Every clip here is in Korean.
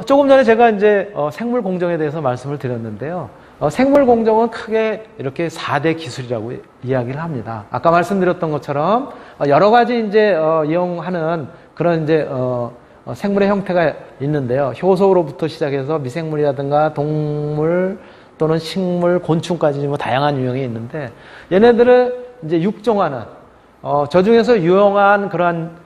조금 전에 제가 이제 생물 공정에 대해서 말씀을 드렸는데요. 생물 공정은 크게 이렇게 4대 기술이라고 이야기를 합니다. 아까 말씀드렸던 것처럼 여러 가지 이제 이용하는 그런 이제 생물의 형태가 있는데요. 효소로부터 시작해서 미생물이라든가 동물 또는 식물, 곤충까지 뭐 다양한 유형이 있는데 얘네들을 이제 육종하는 저 중에서 유용한 그러한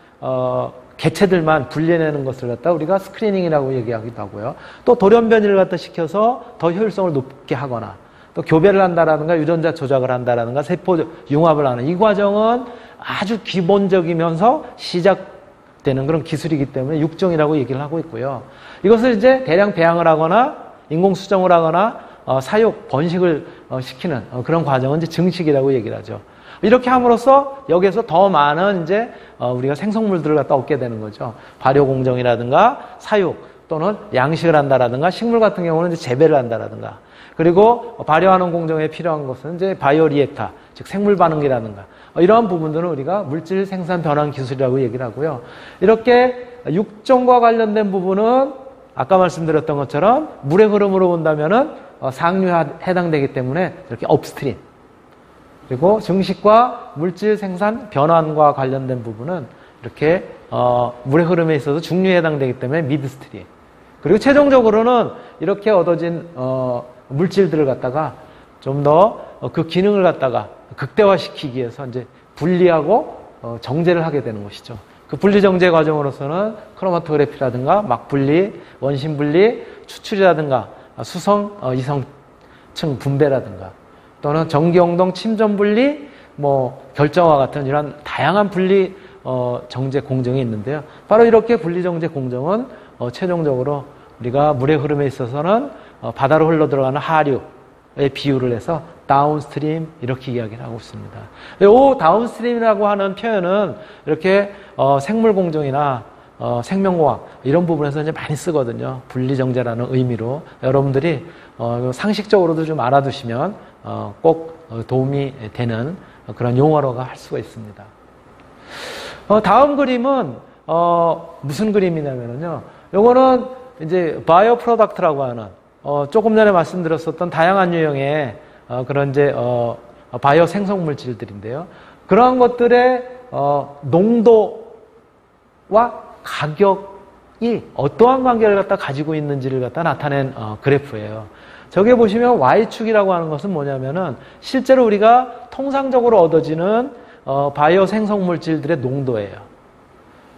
개체들만 분리해내는 것을 갖다 우리가 스크리닝이라고 얘기하기도 하고요. 또 돌연변이를 갖다 시켜서 더 효율성을 높게 하거나 또 교배를 한다라든가 유전자 조작을 한다라든가 세포 융합을 하는 이 과정은 아주 기본적이면서 시작되는 그런 기술이기 때문에 육종이라고 얘기를 하고 있고요. 이것을 이제 대량 배양을 하거나 인공 수정을 하거나 사육, 번식을 시키는 그런 과정은 이제 증식이라고 얘기를 하죠. 이렇게 함으로써 여기에서 더 많은 이제 우리가 생성물들을 갖다 얻게 되는 거죠. 발효 공정이라든가 사육 또는 양식을 한다라든가 식물 같은 경우는 이제 재배를 한다라든가 그리고 발효하는 공정에 필요한 것은 이제 바이오 리액터, 즉 생물 반응기라든가 이러한 부분들은 우리가 물질 생산 변환 기술이라고 얘기를 하고요. 이렇게 육종과 관련된 부분은 아까 말씀드렸던 것처럼 물의 흐름으로 본다면은 상류에 해당되기 때문에 이렇게 업스트림. 그리고 증식과 물질 생산 변환과 관련된 부분은 이렇게 물의 흐름에 있어서 중류에 해당되기 때문에 미드스트림. 그리고 최종적으로는 이렇게 얻어진 물질들을 갖다가 좀 더 그 기능을 갖다가 극대화시키기 위해서 이제 분리하고 정제를 하게 되는 것이죠. 그 분리 정제 과정으로서는 크로마토그래피라든가 막분리, 원심분리, 추출이라든가 수성, 이성층 분배라든가 또는 전기용동 침전분리, 결정화 같은 이런 다양한 분리 정제 공정이 있는데요. 바로 이렇게 분리 정제 공정은 최종적으로 우리가 물의 흐름에 있어서는 바다로 흘러 들어가는 하류의 비유를 해서 다운스트림 이렇게 이야기를 하고 있습니다. 이 다운스트림이라고 하는 표현은 이렇게 생물 공정이나 생명공학 이런 부분에서 이제 많이 쓰거든요. 분리정제라는 의미로 여러분들이 상식적으로도 좀 알아두시면 꼭 도움이 되는 그런 용어로가 할 수가 있습니다. 다음 그림은 무슨 그림이냐면요. 요거는 이제 바이오 프로덕트라고 하는 조금 전에 말씀드렸었던 다양한 유형의 그런 이제 바이오 생성 물질들인데요. 그러한 것들의 농도와 가격이 어떠한 관계를 갖다 가지고 있는지를 갖다 나타낸 그래프예요. 저기 보시면 Y축이라고 하는 것은 뭐냐면은 실제로 우리가 통상적으로 얻어지는 바이오 생성 물질들의 농도예요.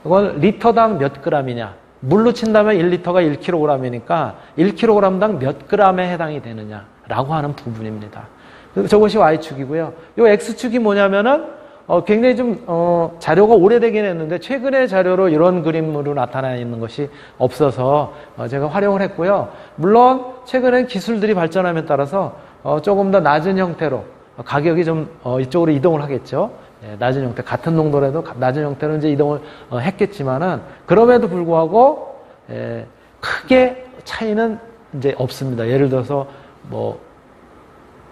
이건 리터당 몇 그램이냐. 물로 친다면 1리터가 1kg이니까 1kg당 몇 g에 해당이 되느냐라고 하는 부분입니다. 저것이 Y축이고요. 이 X축이 뭐냐면은 굉장히 좀 자료가 오래되긴 했는데 최근의 자료로 이런 그림으로 나타나 있는 것이 없어서 제가 활용을 했고요. 물론 최근엔 기술들이 발전함에 따라서 조금 더 낮은 형태로 가격이 좀 이쪽으로 이동을 하겠죠. 낮은 형태, 같은 농도라도 낮은 형태로 이제 이동을 했겠지만은 그럼에도 불구하고 크게 차이는 이제 없습니다. 예를 들어서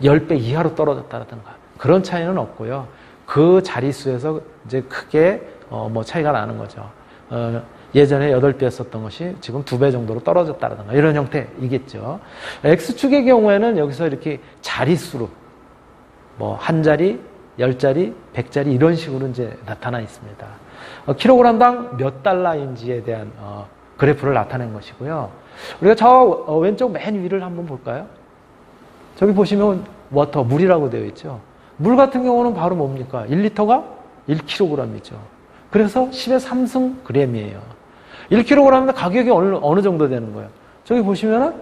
10배 이하로 떨어졌다든가 그런 차이는 없고요. 그 자릿수에서 이제 크게 차이가 나는 거죠. 예전에 8배였었던 것이 지금 2배 정도로 떨어졌다든가 이런 형태이겠죠. X축의 경우에는 여기서 이렇게 자릿수로 한 자리, 10자리, 100자리 이런 식으로 이제 나타나 있습니다. 킬로그램당 몇 달러인지에 대한 그래프를 나타낸 것이고요. 우리가 저 왼쪽 맨 위를 한번 볼까요? 저기 보시면 워터, 물이라고 되어 있죠. 물 같은 경우는 바로 뭡니까? 1리터가 1kg이죠. 그래서 10의 3승 g이에요. 1kg인데 가격이 어느 정도 되는 거예요? 저기 보시면은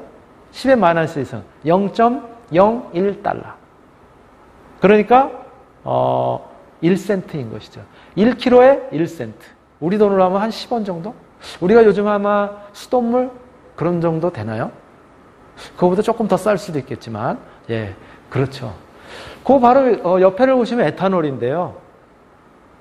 10의 마이너스 2승, 0.01달러. 그러니까 1센트인 것이죠. 1kg에 1센트. 우리 돈으로 하면 한 10원 정도? 우리가 요즘 아마 수돗물 그런 정도 되나요? 그거보다 조금 더 쌀 수도 있겠지만, 그렇죠. 그 바로 옆에를 보시면 에탄올인데요.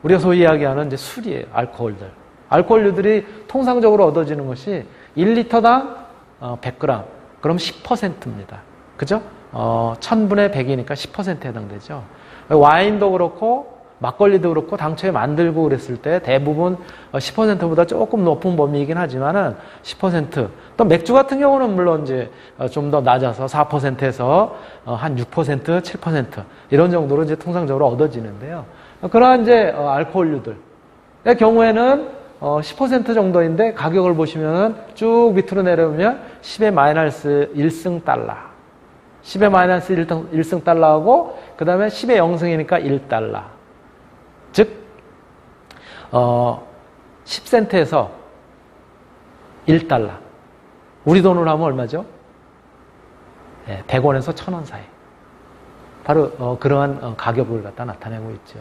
우리가 소위 이야기하는 이제 술이에요. 알코올들. 알코올류들이 통상적으로 얻어지는 것이 1리터당 100g. 그럼 10%입니다. 그죠? 1000분의 100이니까 10%에 해당되죠. 와인도 그렇고 막걸리도 그렇고 당초에 만들고 그랬을 때 대부분 10%보다 조금 높은 범위이긴 하지만은 10%. 또 맥주 같은 경우는 물론 이제 좀 더 낮아서 4%에서 한 6%, 7% 이런 정도로 이제 통상적으로 얻어지는데요. 그러한 이제 알코올류들의 경우에는 10% 정도인데 가격을 보시면은 쭉 밑으로 내려오면 10의 마이너스 1승 달러. 10의 마이너스 1승 달러하고 그 다음에 10의 0승이니까 1달러. 즉 10센트에서 1달러. 우리 돈으로 하면 얼마죠? 100원에서 1000원 사이. 바로 그러한 가격을 갖다 나타내고 있죠.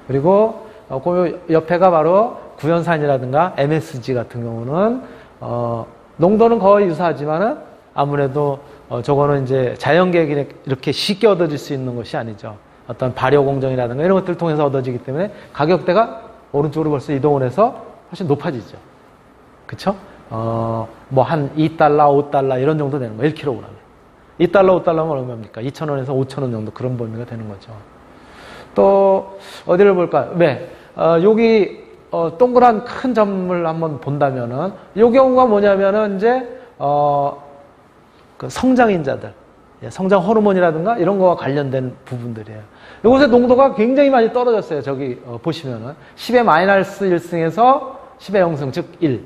그리고 그 옆에가 바로 구연산이라든가 MSG 같은 경우는 농도는 거의 유사하지만은 아무래도 저거는 이제 자연계획이 이렇게 쉽게 얻어질 수 있는 것이 아니죠. 어떤 발효 공정이라든가 이런 것들을 통해서 얻어지기 때문에 가격대가 오른쪽으로 벌써 이동을 해서 훨씬 높아지죠. 그쵸? 뭐 한 2달러, 5달러 이런 정도 되는 거예요. 1kg에. 2달러, 5달러면 얼마입니까? 2,000원에서 5,000원 정도 그런 범위가 되는 거죠. 또 어디를 볼까요? 네. 여기 동그란 큰 점을 한번 본다면은 이 경우가 뭐냐면은 이제 그 성장인자들, 성장 호르몬이라든가 이런 거와 관련된 부분들이에요. 이곳의 농도가 굉장히 많이 떨어졌어요. 저기 보시면은 10의 마이너스 1승에서 10의 0승, 즉 1.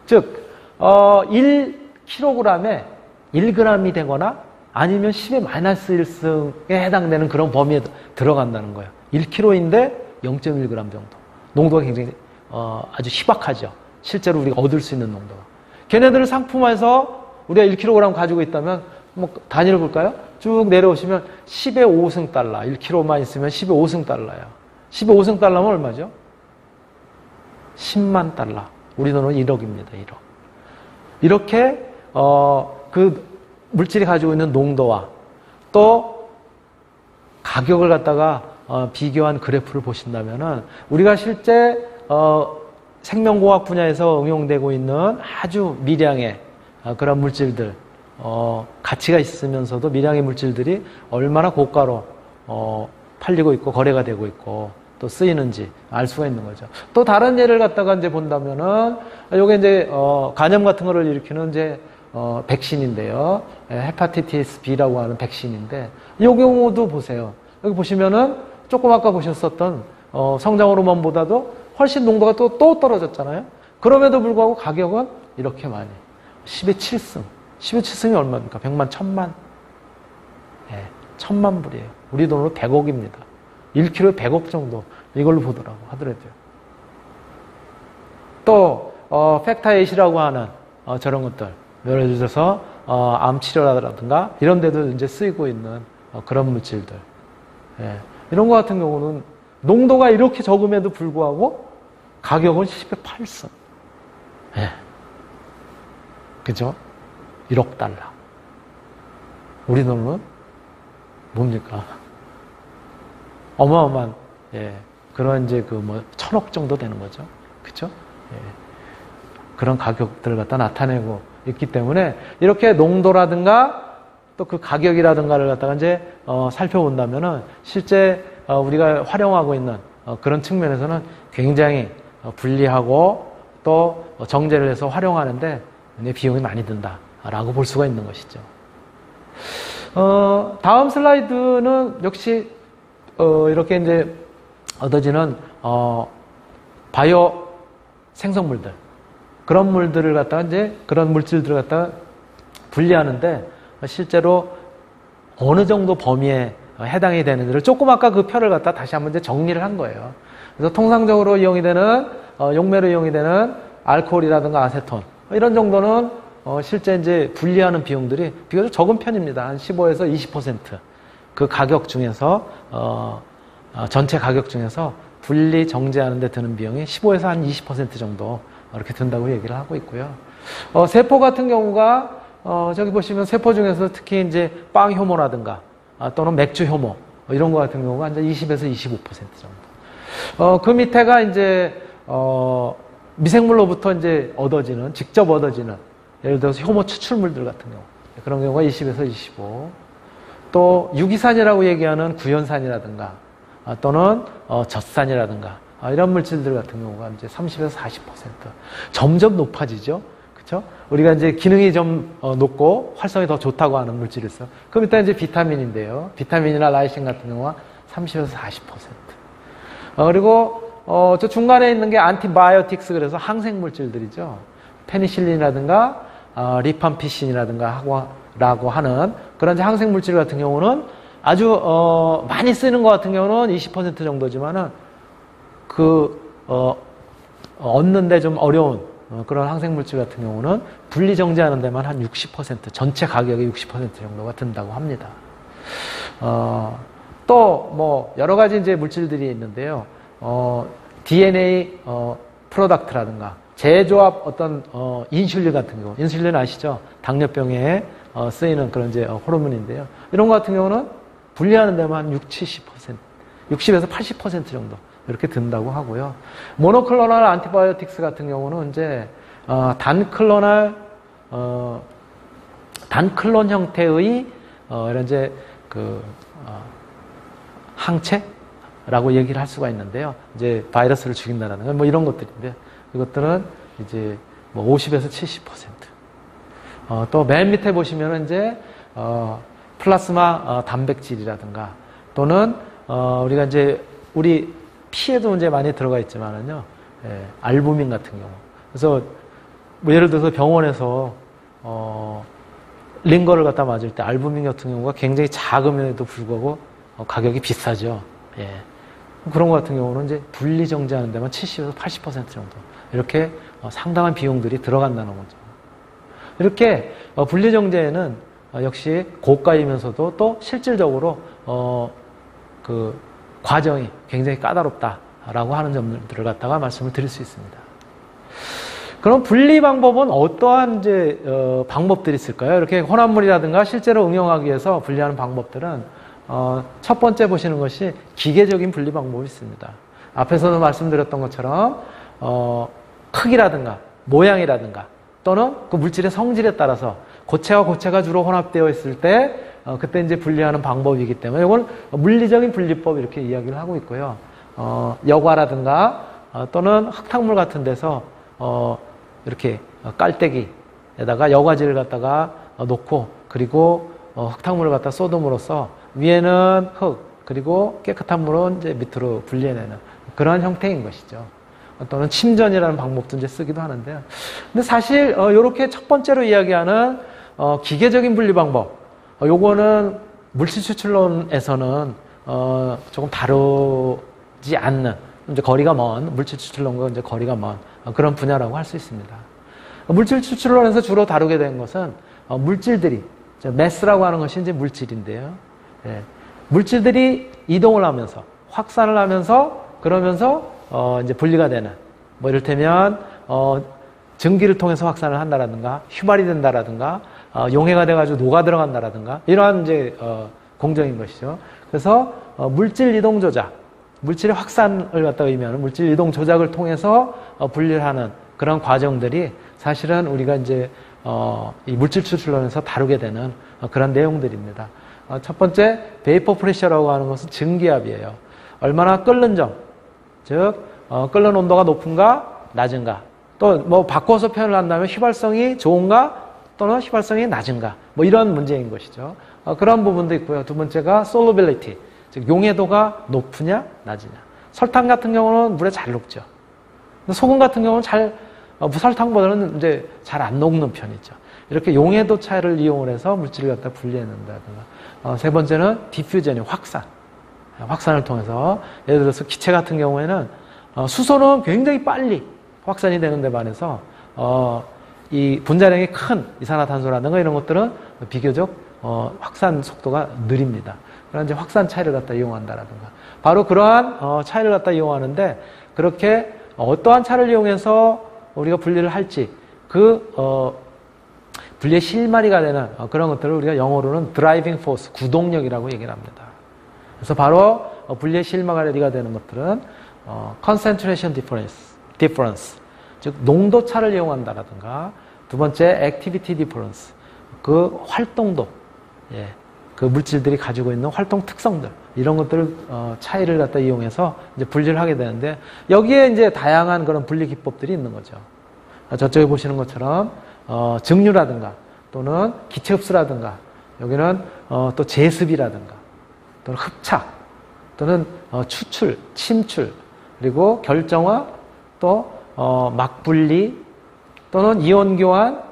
즉 1kg에 1g이 되거나 아니면 10의 마이너스 1승에 해당되는 그런 범위에 들어간다는 거예요. 1kg인데 0.1g 정도. 농도가 굉장히 아주 희박하죠. 실제로 우리가 얻을 수 있는 농도가. 걔네들을 상품화해서 우리가 1kg 가지고 있다면 뭐 단위를 볼까요? 쭉 내려오시면 10의 5승 달러. 1kg만 있으면 10의 5승 달러예요. 10의 5승 달러면 얼마죠? 10만 달러. 우리 돈은 1억입니다. 1억. 이렇게 그 물질이 가지고 있는 농도와 또 가격을 갖다가 비교한 그래프를 보신다면은 우리가 실제 생명공학 분야에서 응용되고 있는 아주 미량의 그런 물질들, 가치가 있으면서도 미량의 물질들이 얼마나 고가로 팔리고 있고 거래가 되고 있고 또 쓰이는지 알 수가 있는 거죠. 또 다른 예를 갖다가 이제 본다면은 요게 이제 간염 같은 거를 일으키는 이제 백신인데요. 헤파티티스 B라고 하는 백신인데 이 경우도 보세요. 여기 보시면은 조금 아까 보셨었던 성장 호르몬보다도 훨씬 농도가 또 떨어졌잖아요. 그럼에도 불구하고 가격은 이렇게 많이 10의 7승. 10의 7승이 얼마입니까? 100만, 1000만. 네, 1000만 불이에요. 우리 돈으로 100억입니다. 1kg에 100억 정도 이걸로 보더라고 하더라도요. 또 팩타에이시라고 하는 저런 것들 예를 들어서 암 치료라든가 이런 데도 이제 쓰이고 있는 그런 물질들. 예, 이런 거 같은 경우는 농도가 이렇게 적음에도 불구하고 가격은 10의 8승. 예. 그죠? 1억 달러. 우리 돈은 뭡니까? 어마어마한, 예. 그런 이제 그 뭐, 1000억 정도 되는 거죠. 그죠? 예. 그런 가격들을 갖다 나타내고 있기 때문에 이렇게 농도라든가 또 그 가격이라든가를 갖다가 이제 살펴본다면은 실제 우리가 활용하고 있는 그런 측면에서는 굉장히 불리하고 또 정제를 해서 활용하는데 비용이 많이 든다라고 볼 수가 있는 것이죠. 다음 슬라이드는 역시 이렇게 이제 얻어지는 바이오 생성물들 그런 물들을 갖다가 이제 그런 물질들을 갖다가 분리하는데 실제로 어느 정도 범위에 해당이 되는지를 조금 아까 그 표를 갖다 다시 한번 이제 정리를 한 거예요. 그래서 통상적으로 이용이 되는 용매로 이용이 되는 알코올이라든가 아세톤 이런 정도는 실제 이제 분리하는 비용들이 비교적 적은 편입니다. 한 15에서 20% 그 가격 중에서 전체 가격 중에서 분리 정제하는 데 드는 비용이 15에서 한 20% 정도 이렇게 든다고 얘기를 하고 있고요. 세포 같은 경우가 저기 보시면 세포 중에서 특히 이제 빵 효모라든가 또는 맥주 효모 이런 거 같은 경우가 한 20에서 25% 정도. 그 밑에가 이제 미생물로부터 이제 얻어지는 직접 얻어지는 예를 들어서 효모 추출물들 같은 경우 그런 경우가 20에서 25. 또 유기산이라고 얘기하는 구연산이라든가 또는 젖산이라든가 이런 물질들 같은 경우가 이제 30에서 40% 점점 높아지죠. 그렇죠? 우리가 이제 기능이 좀 높고 활성이 더 좋다고 하는 물질이 있어. 그럼 일단 이제 비타민인데요. 비타민이나 라이신 같은 경우가 30에서 40%. 그리고 저 중간에 있는 게 안티바이오틱스, 그래서 항생 물질들이죠. 페니실린이라든가 리팜피신이라든가 라고 하는 그런 항생 물질 같은 경우는 아주 많이 쓰는 것 같은 경우는 20% 정도지만은 얻는데 좀 어려운 그런 항생 물질 같은 경우는 분리 정제하는 데만 한 60%, 전체 가격의 60% 정도가 든다고 합니다. 또 뭐 여러 가지 이제 물질들이 있는데요. DNA 프로덕트라든가 제조합 어떤 인슐린 같은 경우, 인슐린 아시죠? 당뇨병에 쓰이는 그런 이제 호르몬인데요. 이런 것 같은 경우는 분리하는 데만 한 60에서 80% 정도 이렇게 든다고 하고요. 모노클로널 안티바이오틱스 같은 경우는 이제 단클론 형태의 이런 이제 항체라고 얘기를 할 수가 있는데요. 이제 바이러스를 죽인다는 건 뭐 이런 것들인데, 이것들은 이제 뭐 50에서 70%. 또 맨 밑에 보시면은 이제 플라스마 단백질이라든가 또는 우리가 이제 우리 피에도 이제 많이 들어가 있지만은요, 알부민 같은 경우. 그래서 뭐 예를 들어서 병원에서 링거를 갖다 맞을 때 알부민 같은 경우가 굉장히 작음에도 불구하고 가격이 비싸죠. 예. 그런 것 같은 경우는 이제 분리 정제하는 데만 70에서 80% 정도 이렇게 상당한 비용들이 들어간다는 거죠. 이렇게 분리 정제에는 역시 고가이면서도 또 실질적으로 그 과정이 굉장히 까다롭다라고 하는 점들을 갖다가 말씀을 드릴 수 있습니다. 그럼 분리 방법은 어떠한 이제 방법들이 있을까요? 이렇게 혼합물이라든가 실제로 응용하기 위해서 분리하는 방법들은 첫 번째 보시는 것이 기계적인 분리 방법이 있습니다. 앞에서도 말씀드렸던 것처럼 크기라든가 모양이라든가 또는 그 물질의 성질에 따라서 고체와 고체가 주로 혼합되어 있을 때 그때 이제 분리하는 방법이기 때문에 이건 물리적인 분리법 이렇게 이야기를 하고 있고요. 여과라든가 또는 흙탕물 같은 데서 이렇게 깔때기에다가 여과지를 갖다가 놓고 그리고 흙탕물을 갖다 쏟음으로써 위에는 흙 그리고 깨끗한 물은 이제 밑으로 분리해내는 그러한 형태인 것이죠. 또는 침전이라는 방법도 이제 쓰기도 하는데요. 근데 사실 이렇게 첫 번째로 이야기하는 기계적인 분리 방법, 요거는 물질 추출론에서는 조금 다루지 않는 이제 거리가 먼 물질 추출론과 이제 거리가 먼 그런 분야라고 할 수 있습니다. 물질 추출론에서 주로 다루게 된 것은 물질들이 매스라고 하는 것이 이제 물질인데요. 예. 물질들이 이동을 하면서 확산을 하면서 그러면서 이제 분리가 되는 뭐 이를테면 증기를 통해서 확산을 한다라든가 휘발이 된다라든가 용해가 돼가지고 녹아 들어간다라든가 이러한 이제 공정인 것이죠. 그래서 물질 이동 조작, 물질의 확산을 갖다 의미하는 물질 이동 조작을 통해서 분리를 하는 그런 과정들이 사실은 우리가 이제 이 물질 추출론에서 다루게 되는 그런 내용들입니다. 첫 번째 베이퍼 프레셔라고 하는 것은 증기압이에요. 얼마나 끓는 점, 즉 끓는 온도가 높은가 낮은가, 또 뭐 바꿔서 표현을 한다면 휘발성이 좋은가 또는 휘발성이 낮은가, 뭐 이런 문제인 것이죠. 그런 부분도 있고요. 두 번째가 solubility, 즉 용해도가 높으냐 낮으냐. 설탕 같은 경우는 물에 잘 녹죠. 소금 같은 경우는 무설탕보다는 이제 잘 안 녹는 편이죠. 이렇게 용해도 차이를 이용을 해서 물질을 갖다 분리해낸다든가. 세 번째는 디퓨전이 확산을 통해서 예를 들어서 기체 같은 경우에는 수소는 굉장히 빨리 확산이 되는 데 반해서 이 분자량이 큰 이산화탄소라든가 이런 것들은 비교적 확산 속도가 느립니다. 그런 이제 확산 차이를 갖다 이용한다라든가. 바로 그러한 차이를 갖다 이용하는데 그렇게 어떠한 차를 이용해서 우리가 분리를 할지 분리의 실마리가 되는 그런 것들을 우리가 영어로는 드라이빙 포스, 구동력이라고 얘기를 합니다. 그래서 바로 분리의 실마리가 되는 것들은 concentration difference, 즉 농도 차를 이용한다라든가 두 번째 activity difference, 그 활동도, 그 물질들이 가지고 있는 활동 특성들 이런 것들을 차이를 갖다 이용해서 이제 분리를 하게 되는데 여기에 이제 다양한 그런 분리 기법들이 있는 거죠. 저쪽에 보시는 것처럼 증류라든가 또는 기체 흡수라든가 여기는 또 제습이라든가 또는 흡착 또는 추출, 침출 그리고 결정화 또 막분리 또는 이온 교환,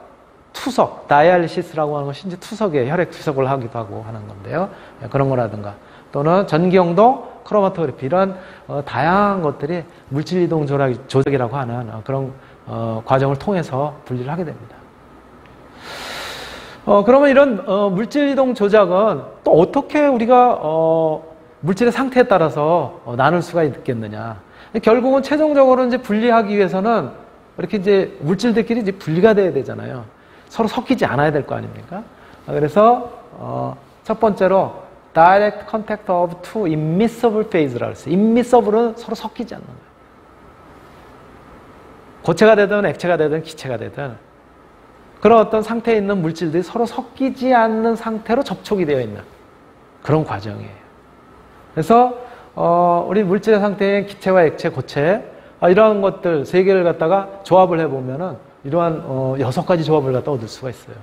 투석, 다이알리시스라고 하는 것이 이제 투석에 혈액 투석을 하기도 하고 하는 건데요. 그런 거라든가 또는 전기용도, 크로마토그래피 이런 다양한 것들이 물질 이동 조작이라고 하는 그런 과정을 통해서 분리를 하게 됩니다. 그러면 이런 물질 이동 조작은 또 어떻게 우리가 물질의 상태에 따라서 나눌 수가 있겠느냐? 결국은 최종적으로 이제 분리하기 위해서는 이렇게 이제 물질들끼리 이제 분리가 돼야 되잖아요. 서로 섞이지 않아야 될 거 아닙니까? 그래서 첫 번째로 direct contact of two immiscible phase라고 했어요. immiscible은 서로 섞이지 않는 거예요. 고체가 되든 액체가 되든 기체가 되든 그런 어떤 상태에 있는 물질들이 서로 섞이지 않는 상태로 접촉이 되어 있는 그런 과정이에요. 그래서 우리 물질의 상태인 기체와 액체, 고체 이러한 것들 세 개를 갖다가 조합을 해보면은 이러한 6가지 조합을 갖다 얻을 수가 있어요.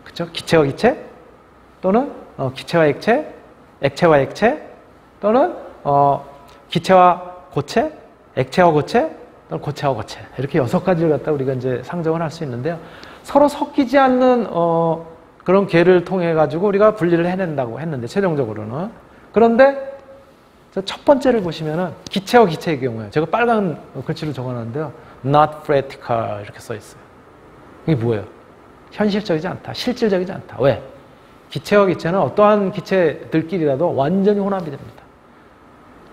그렇죠? 기체와 기체 또는 기체와 액체, 액체와 액체 또는 기체와 고체, 액체와 고체 또는 고체와 고체 이렇게 6가지를 갖다 우리가 이제 상정을 할 수 있는데요. 서로 섞이지 않는 그런 계를 통해 가지고 우리가 분리를 해낸다고 했는데 최종적으로는 그런데 첫 번째를 보시면은 기체와 기체의 경우에 제가 빨간 글씨로 적어놨는데요. Not practical 이렇게 써 있어요. 이게 뭐예요? 현실적이지 않다. 실질적이지 않다. 왜? 기체와 기체는 어떠한 기체들끼리라도 완전히 혼합이 됩니다.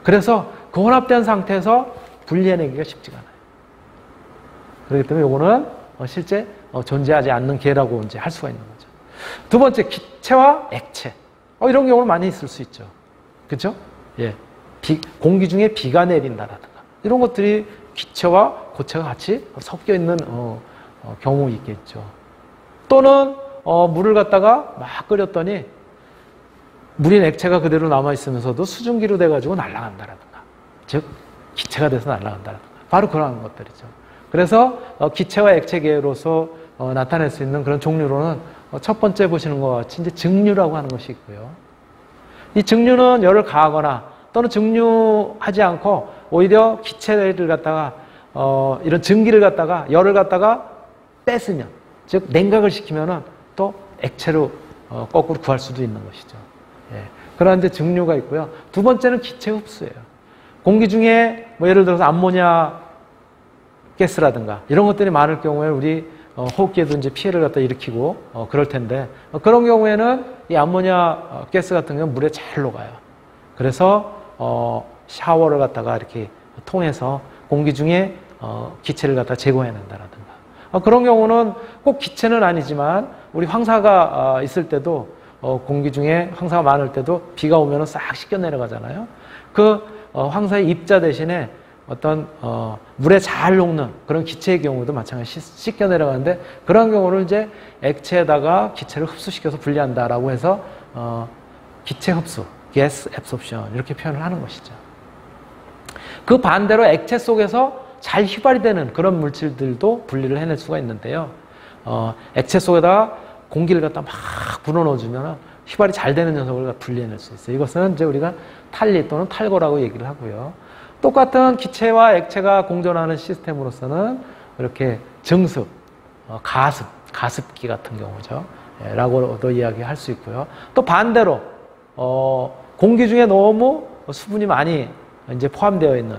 그래서 그 혼합된 상태에서 분리해내기가 쉽지가 않아요. 그렇기 때문에 이거는 실제 존재하지 않는 계라고 이제 할 수가 있는 거죠. 두 번째, 기체와 액체. 이런 경우는 많이 있을 수 있죠. 그렇죠? 예. 공기 중에 비가 내린다라든가 이런 것들이 기체와 고체가 같이 섞여 있는 경우 있겠죠. 또는 물을 갖다가 막 끓였더니 물인 액체가 그대로 남아 있으면서도 수증기로 돼가지고 날아간다라든가, 즉 기체가 돼서 날아간다라든가 바로 그런 것들이죠. 그래서 기체와 액체계로서 나타낼 수 있는 그런 종류로는 첫 번째 보시는 것 같이 이제 증류라고 하는 것이 있고요. 이 증류는 열을 가하거나 또는 증류하지 않고 오히려 기체를 갖다가 이런 증기를 갖다가 열을 갖다가 뺐으면 즉 냉각을 시키면은 또 액체로 거꾸로 구할 수도 있는 것이죠. 예. 그런 이제 증류가 있고요. 두 번째는 기체 흡수예요. 공기 중에 뭐 예를 들어서 암모니아 가스라든가 이런 것들이 많을 경우에 우리 호흡기에도 이제 피해를 갖다 일으키고 그럴 텐데 그런 경우에는 이 암모니아 가스 같은 경우는 물에 잘 녹아요. 그래서 샤워를 갖다가 이렇게 통해서 공기 중에 기체를 갖다 제거해낸다라든가 그런 경우는 꼭 기체는 아니지만 우리 황사가 있을 때도 공기 중에 황사가 많을 때도 비가 오면은 싹 씻겨 내려가잖아요. 그 황사의 입자 대신에 어떤 물에 잘 녹는 그런 기체의 경우도 마찬가지 씻겨 내려가는데 그런 경우를 이제 액체에다가 기체를 흡수시켜서 분리한다라고 해서 기체 흡수, gas absorption 이렇게 표현을 하는 것이죠. 그 반대로 액체 속에서 잘 휘발이 되는 그런 물질들도 분리를 해낼 수가 있는데요. 액체 속에다가 공기를 갖다 막 불어넣어주면 휘발이 잘 되는 녀석을 분리해낼 수 있어요. 이것은 이제 우리가 탈리 또는 탈거라고 얘기를 하고요. 똑같은 기체와 액체가 공존하는 시스템으로서는 이렇게 증습, 가습기 같은 경우죠. 라고도 이야기할 수 있고요. 또 반대로 공기 중에 너무 수분이 많이 이제 포함되어 있는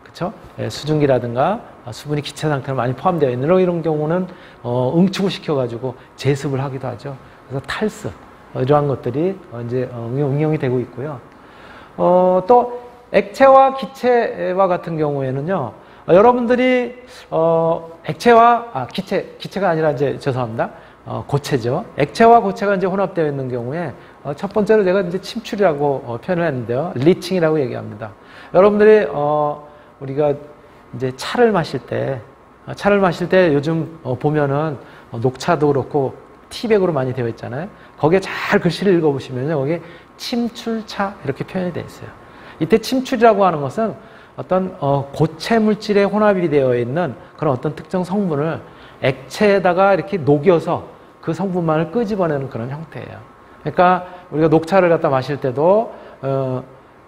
그렇죠? 수증기라든가 수분이 기체 상태로 많이 포함되어 있는 이런 경우는 응축을 시켜가지고 제습을 하기도 하죠. 그래서 탈습 이러한 것들이 이제 응용이 되고 있고요. 또 액체와 기체와 같은 경우에는요. 여러분들이 기체가 아니라 이제 죄송합니다. 고체죠. 액체와 고체가 이제 혼합되어 있는 경우에 첫 번째로 제가 이제 침출이라고 표현을 했는데요. 리칭이라고 얘기합니다. 여러분들이 우리가 이제 차를 마실 때 요즘 보면은 녹차도 그렇고 티백으로 많이 되어 있잖아요. 거기에 잘 글씨를 읽어보시면요. 거기에 침출차 이렇게 표현이 되어 있어요. 이때 침출이라고 하는 것은 어떤 고체 물질에 혼합이 되어 있는 그런 어떤 특정 성분을 액체에다가 이렇게 녹여서 그 성분만을 끄집어내는 그런 형태예요. 그러니까 우리가 녹차를 갖다 마실 때도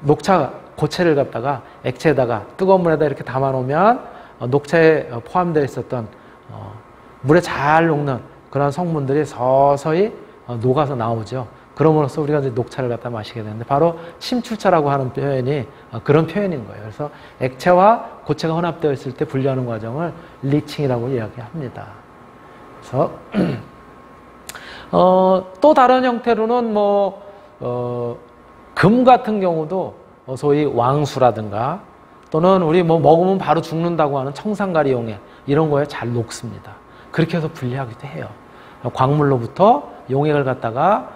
녹차 고체를 갖다가 액체에다가 뜨거운 물에다 이렇게 담아 놓으면 녹차에 포함되어 있었던 물에 잘 녹는 그런 성분들이 서서히 녹아서 나오죠. 그럼으로써 우리가 이제 녹차를 갖다 마시게 되는데 바로 침출차라고 하는 표현이 그런 표현인 거예요. 그래서 액체와 고체가 혼합되어 있을 때 분리하는 과정을 리칭이라고 이야기합니다. 그래서 또 다른 형태로는 금 같은 경우도 소위 왕수라든가 또는 우리 먹으면 바로 죽는다고 하는 청산가리 용액 이런 거에 잘 녹습니다. 그렇게 해서 분리하기도 해요. 광물로부터 용액을 갖다가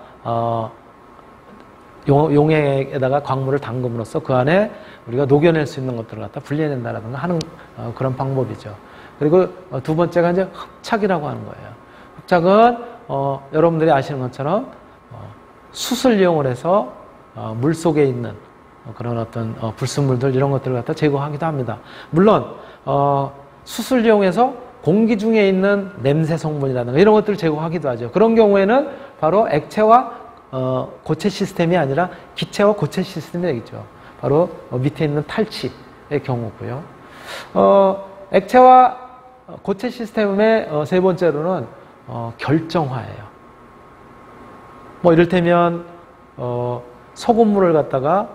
용액에다가 광물을 담금으로써 그 안에 우리가 녹여낼 수 있는 것들을 갖다 분리해낸다라든가 하는 그런 방법이죠. 그리고 두 번째가 이제 흡착이라고 하는 거예요. 흡착은 여러분들이 아시는 것처럼 숯을 이용을 해서 물 속에 있는 그런 어떤 불순물들 이런 것들을 갖다 제거하기도 합니다. 물론 숯을 이용해서 공기 중에 있는 냄새 성분이라든가 이런 것들을 제거하기도 하죠. 그런 경우에는 바로 액체와 고체 시스템이 아니라 기체와 고체 시스템이 되겠죠. 바로 밑에 있는 탈취의 경우고요. 액체와 고체 시스템의 세 번째로는 결정화예요. 이를테면 소금물을 갖다가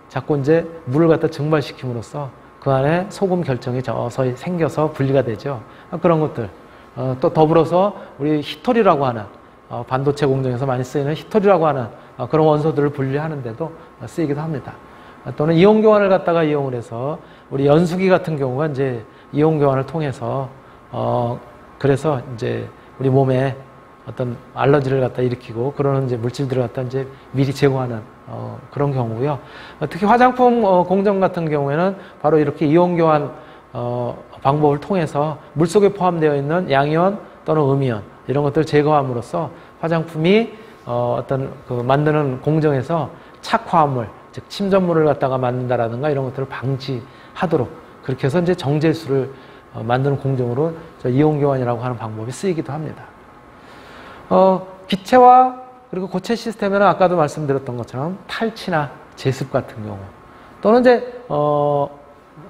자꾸 이제 물을 갖다 증발시킴으로써 그 안에 소금 결정이 서서히 생겨서 분리가 되죠. 그런 것들. 또 더불어서 우리 히토리라고 하는 반도체 공정에서 많이 쓰이는 히토리라고 하는 그런 원소들을 분리하는데도 쓰이기도 합니다. 또는 이온 교환을 갖다가 이용을 해서 우리 연수기 같은 경우가 이제 이온 교환을 통해서 그래서 이제 우리 몸에 어떤 알러지를 갖다 일으키고 그러는 이제 물질들을 갖다 이제 미리 제거하는 그런 경우고요. 특히 화장품 공정 같은 경우에는 바로 이렇게 이온 교환 방법을 통해서 물 속에 포함되어 있는 양이온 또는 음이온 이런 것들을 제거함으로써 화장품이 어떤 그 만드는 공정에서 착화물, 즉 침전물을 갖다가 만든다라든가 이런 것들을 방지하도록 그렇게 해서 이제 정제수를 만드는 공정으로 이온 교환이라고 하는 방법이 쓰이기도 합니다. 기체와 그리고 고체 시스템에는 아까도 말씀드렸던 것처럼 탈취나 제습 같은 경우 또는 이제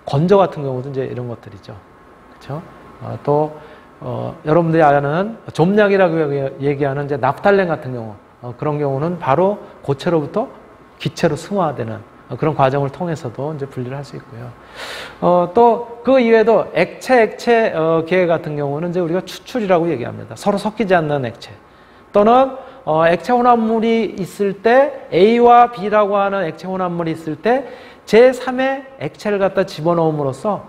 건조 같은 경우도 이제 이런 것들이죠. 그렇죠? 또 여러분들이 아는 좀약이라고 얘기하는 이제 납달렌 같은 경우 그런 경우는 바로 고체로부터 기체로 승화되는 그런 과정을 통해서도 이제 분리를 할 수 있고요. 또 그 이외에도 액체 계열 같은 경우는 이제 우리가 추출이라고 얘기합니다. 서로 섞이지 않는 액체. 또는 액체 혼합물이 있을 때 A와 B라고 하는 액체 혼합물이 있을 때 제3의 액체를 갖다 집어넣음으로써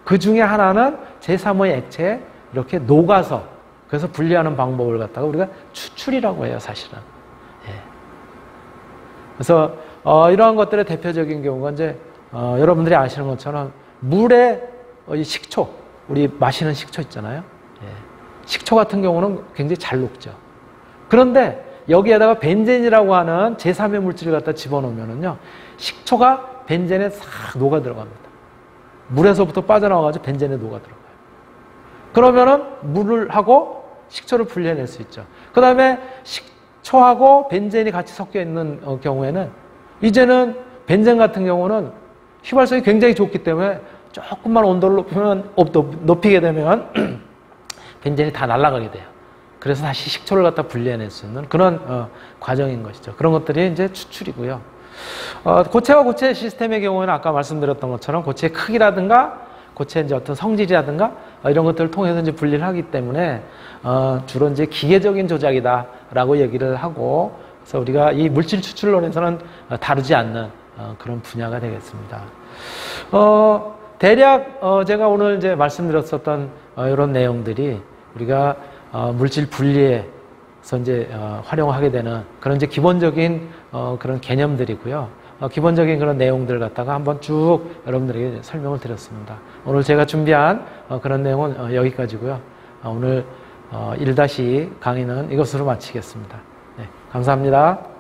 그 중에 하나는 제3의 액체에 이렇게 녹아서 그래서 분리하는 방법을 갖다가 우리가 추출이라고 해요, 사실은. 예. 그래서 이러한 것들의 대표적인 경우가 이제 여러분들이 아시는 것처럼 물에 이 식초, 우리 마시는 식초 있잖아요. 예. 식초 같은 경우는 굉장히 잘 녹죠. 그런데 여기에다가 벤젠이라고 하는 제3의 물질을 갖다 집어넣으면은요, 식초가 벤젠에 싹 녹아 들어갑니다. 물에서부터 빠져나와가지고 벤젠에 녹아 들어가요. 그러면은 물을 하고 식초를 분리해낼 수 있죠. 그 다음에 식초하고 벤젠이 같이 섞여 있는 경우에는 이제는 벤젠 같은 경우는 휘발성이 굉장히 좋기 때문에 조금만 온도를 높이게 되면 벤젠이 다 날아가게 돼요. 그래서 다시 식초를 갖다 분리해낼 수 있는 그런 과정인 것이죠. 그런 것들이 이제 추출이고요. 고체와 고체 시스템의 경우에는 아까 말씀드렸던 것처럼 고체의 크기라든가 고체의 이제 어떤 성질이라든가 이런 것들을 통해서 이제 분리를 하기 때문에 주로 이제 기계적인 조작이다라고 얘기를 하고 그래서 우리가 이 물질 추출론에서는 다루지 않는 그런 분야가 되겠습니다. 대략 제가 오늘 이제 말씀드렸었던 이런 내용들이 우리가 물질 분리에서 이제 활용하게 되는 그런 이제 기본적인 그런 개념들이고요. 기본적인 그런 내용들을 갖다가 한번 쭉 여러분들에게 설명을 드렸습니다. 오늘 제가 준비한 그런 내용은 여기까지고요. 오늘 1- 강의는 이것으로 마치겠습니다. 네, 감사합니다.